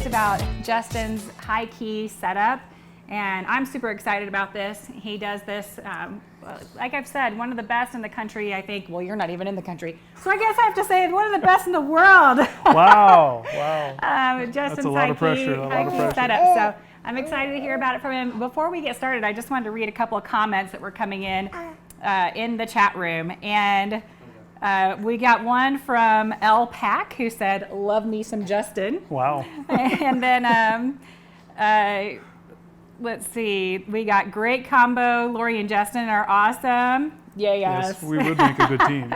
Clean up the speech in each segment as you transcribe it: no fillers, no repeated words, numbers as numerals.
next about Justin's high key setup, and I'm super excited about this. He does this, like I've said, one of the best in the country, I think. Well, you're not even in the country, so I guess I have to say one of the best in the world. Wow, wow. Justin's high key setup. So I'm excited to hear about it from him. Before we get started, I just wanted to read a couple of comments that were coming in the chat room. And we got one from L. Pack who said, "Love me some Justin." Wow. And then let's see, we got great combo. Lori and Justin are awesome. Yes, we would make a good team.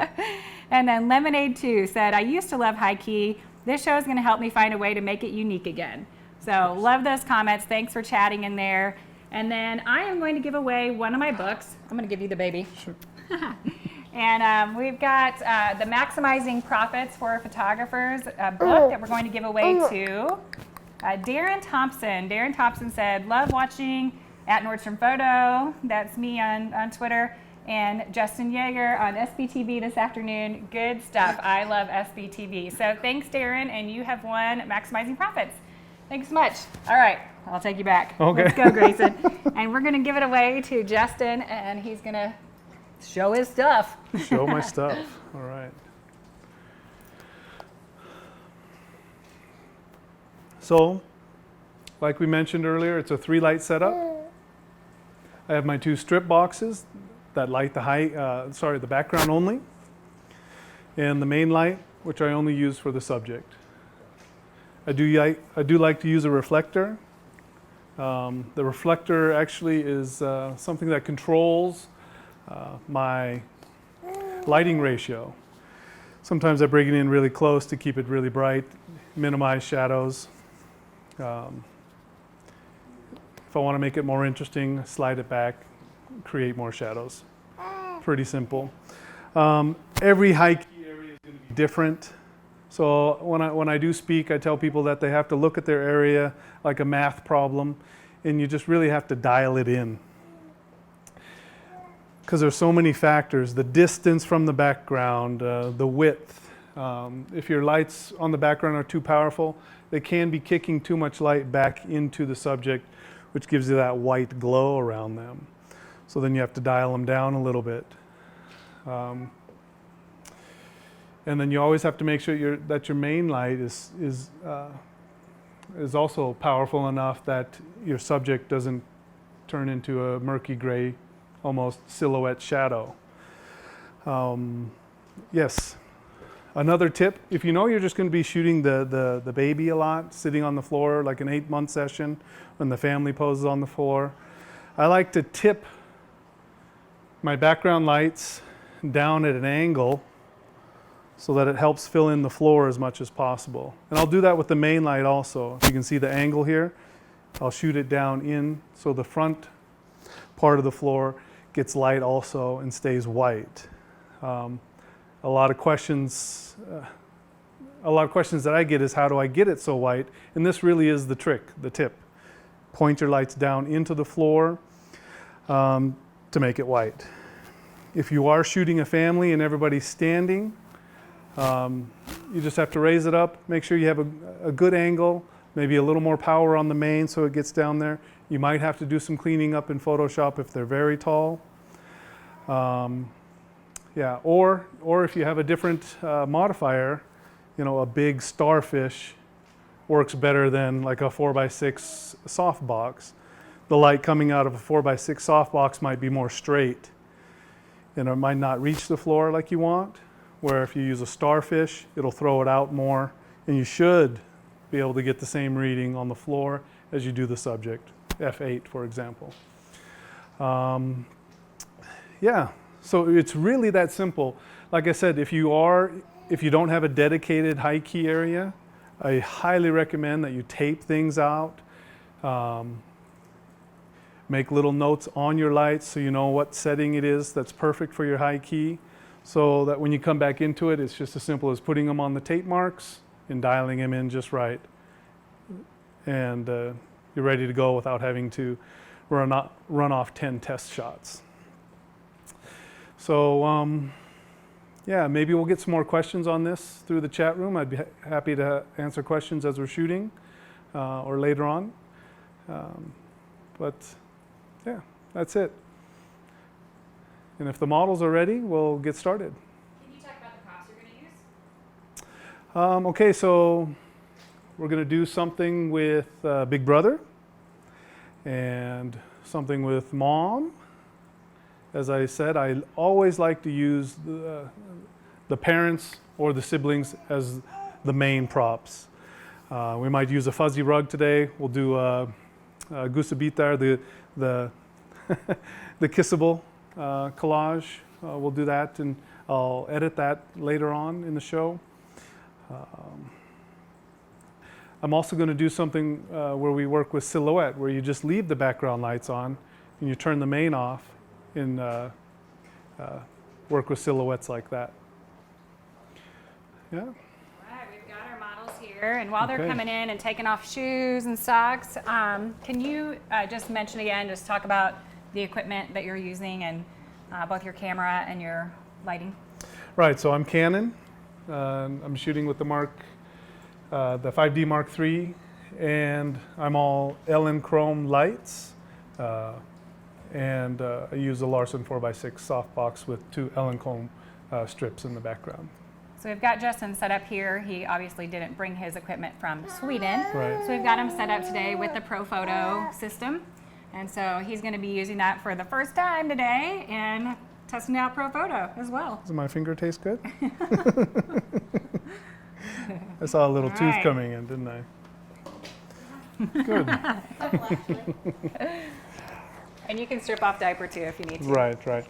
And then Lemonade 2 said, "I used to love high key. This show is going to help me find a way to make it unique again." So love those comments. Thanks for chatting in there. And then I am going to give away one of my books. I'm going to give you the baby. Sure. And we've got the Maximizing Profits for Photographers book that we're going to give away to Darren Thompson. Darren Thompson said, "Love watching at Nordstrom Photo." That's me on Twitter. And Justin Jagäre on SPTV this afternoon. Good stuff. I love SPTV. So thanks, Darren, and you have won Maximizing Profits. Thanks so much. All right, I'll take you back. Okay. Let's go, Grayson. And we're going to give it away to Justin, and he's going to show his stuff. Show my stuff. All right. So, like we mentioned earlier, it's a 3-light setup. I have my 2 strip boxes that light the background only, and the main light, which I only use for the subject. I do like to use a reflector. The reflector actually is something that controls my lighting ratio. Sometimes I bring it in really close to keep it really bright, minimize shadows. If I want to make it more interesting, slide it back, create more shadows. Pretty simple. Every high key area is going to be different. So when I do speak, I tell people that they have to look at their area like a math problem, and you just really have to dial it in. Because there's so many factors: the distance from the background, the width. If your lights on the background are too powerful, they can be kicking too much light back into the subject, which gives you that white glow around them. So then you have to dial them down a little bit. And then you always have to make sure that your main light is also powerful enough that your subject doesn't turn into a murky gray, almost silhouette shadow. Yes. Another tip, if you know you're just going to be shooting the baby a lot, sitting on the floor like an 8-month session when the family poses on the floor, I like to tip my background lights down at an angle so that it helps fill in the floor as much as possible. And I'll do that with the main light also. If you can see the angle here, I'll shoot it down in so the front part of the floor gets light also and stays white. A lot of questions that I get is, how do I get it so white? And this really is the trick, the tip. Point your lights down into the floor to make it white. If you are shooting a family and everybody's standing, you just have to raise it up, make sure you have a good angle, maybe a little more power on the main so it gets down there. You might have to do some cleaning up in Photoshop if they're very tall. Yeah, or if you have a different modifier, a big starfish works better than like a 4x6 softbox. The light coming out of a 4x6 softbox might be more straight, and it might not reach the floor like you want, where if you use a starfish, it'll throw it out more, and you should be able to get the same reading on the floor as you do the subject, f8 for example. Yeah, so it's really that simple. Like I said, if you don't have a dedicated high key area, I highly recommend that you tape things out. Make little notes on your lights so you know what setting it is that's perfect for your high key, so that when you come back into it, it's just as simple as putting them on the tape marks and dialing them in just right. And you're ready to go without having to run off 10 test shots. So yeah, maybe we'll get some more questions on this through the chat room. I'd be happy to answer questions as we're shooting. or later on. But yeah, that's it. And if the models are ready, we'll get started. Can you talk about the props you're going to use? Okay, so we're going to do something with Big Brother and something with Mom. As I said, I always like to use the parents or the siblings as the main props. We might use a fuzzy rug today. We'll do Gusabitar, the the kissable collage. We'll do that, and I'll edit that later on in the show. I'm also going to do something where we work with silhouette, where you just leave the background lights on and you turn the main off and work with silhouettes like that. Yeah. All right, we've got our models here, and while they're Okay. coming in and taking off shoes and socks, can you just mention again, just talk about the equipment that you're using and both your camera and your lighting? Right, so I'm Canon. I'm shooting with the the 5D Mark III, and I'm all LN Chrome lights, and I use a Larson 4x6 softbox with 2 LN Chrome strips in the background. So we've got Justin set up here. He obviously didn't bring his equipment from Sweden. Right. So we've got him set up today with the Profoto system. And so he's going to be using that for the first time today and testing out Profoto as well. Does my finger taste good? I saw a little All tooth right. coming in, didn't I? Good. And you can strip off diaper too if you need to. Right, right.